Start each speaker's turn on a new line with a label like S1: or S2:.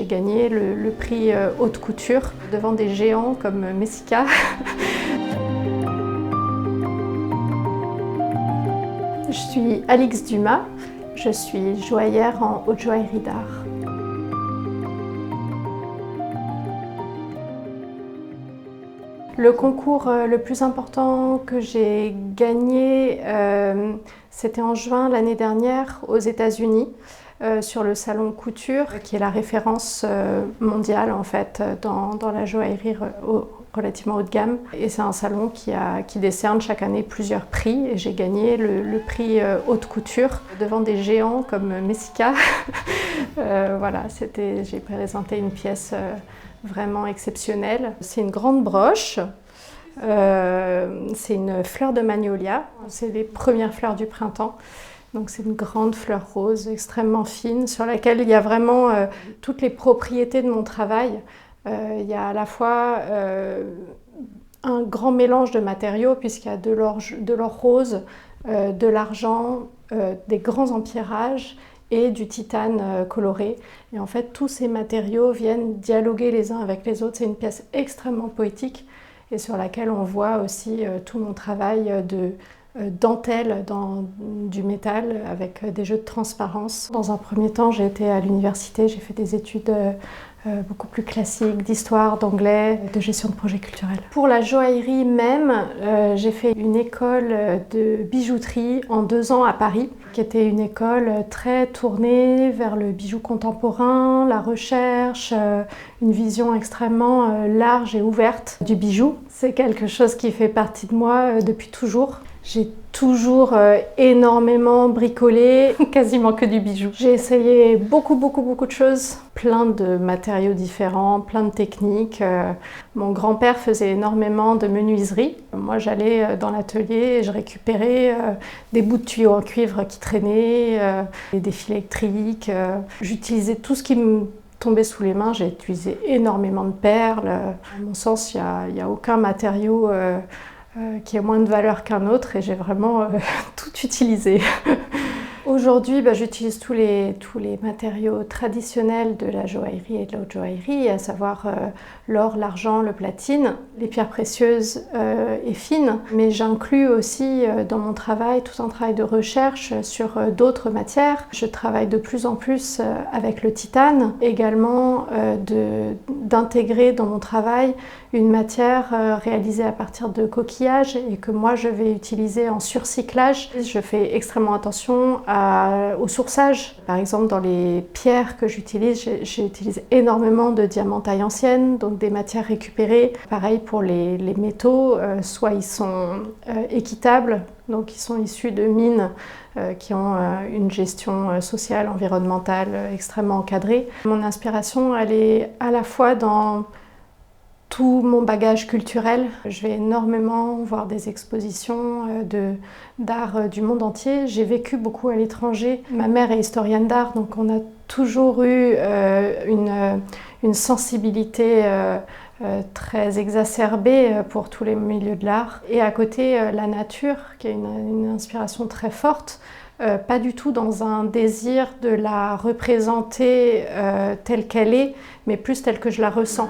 S1: gagné le prix haute couture devant des géants comme Messika. Je suis Alix Dumas, je suis joaillère en haute joaillerie d'art. Le concours le plus important que j'ai gagné, c'était en juin l'année dernière aux États-Unis, sur le salon Couture, qui est la référence mondiale en fait dans la joaillerie relativement haut de gamme. Et c'est un salon qui décerne chaque année plusieurs prix. Et j'ai gagné le prix haute couture devant des géants comme Messika. Voilà, j'ai présenté une pièce vraiment exceptionnelle. C'est une grande broche. C'est une fleur de magnolia. C'est les premières fleurs du printemps. Donc c'est une grande fleur rose extrêmement fine sur laquelle il y a vraiment toutes les propriétés de mon travail. Il y a à la fois un grand mélange de matériaux puisqu'il y a de l'or rose, de l'argent, des grands empierrages et du titane coloré. Et en fait tous ces matériaux viennent dialoguer les uns avec les autres. C'est une pièce extrêmement poétique et sur laquelle on voit aussi tout mon travail de dentelle du métal avec des jeux de transparence. Dans un premier temps, j'ai été à l'université, j'ai fait des études beaucoup plus classiques d'histoire, d'anglais, de gestion de projets culturels. Pour la joaillerie même, j'ai fait une école de bijouterie en 2 ans à Paris, qui était une école très tournée vers le bijou contemporain, la recherche, une vision extrêmement large et ouverte du bijou. C'est quelque chose qui fait partie de moi depuis toujours. J'ai toujours énormément bricolé, quasiment que du bijou. J'ai essayé beaucoup de choses, plein de matériaux différents, plein de techniques. Mon grand-père faisait énormément de menuiserie. Moi, j'allais dans l'atelier et je récupérais des bouts de tuyaux en cuivre qui traînaient, des fils électriques. J'utilisais tout ce qui me tombait sous les mains. J'ai utilisé énormément de perles. À mon sens, il n'y a aucun matériau qui a moins de valeur qu'un autre et j'ai vraiment tout utilisé. Aujourd'hui, j'utilise tous les matériaux traditionnels de la joaillerie et de la haute joaillerie, à savoir l'or, l'argent, le platine, les pierres précieuses et fines. Mais j'inclus aussi dans mon travail tout un travail de recherche sur d'autres matières. Je travaille de plus en plus avec le titane, également d'intégrer dans mon travail une matière réalisée à partir de coquillages et que moi je vais utiliser en surcyclage. Je fais extrêmement attention au sourçage. Par exemple, dans les pierres que j'utilise énormément de diamants taille ancienne, donc des matières récupérées. Pareil pour les métaux, soit ils sont équitables, donc ils sont issus de mines qui ont une gestion sociale, environnementale extrêmement encadrée. Mon inspiration, elle est à la fois dans tout mon bagage culturel. Je vais énormément voir des expositions d'art du monde entier. J'ai vécu beaucoup à l'étranger. Ma mère est historienne d'art, donc on a toujours eu une sensibilité très exacerbée pour tous les milieux de l'art. Et à côté, la nature, qui a une inspiration très forte. Pas du tout dans un désir de la représenter telle qu'elle est, mais plus telle que je la ressens.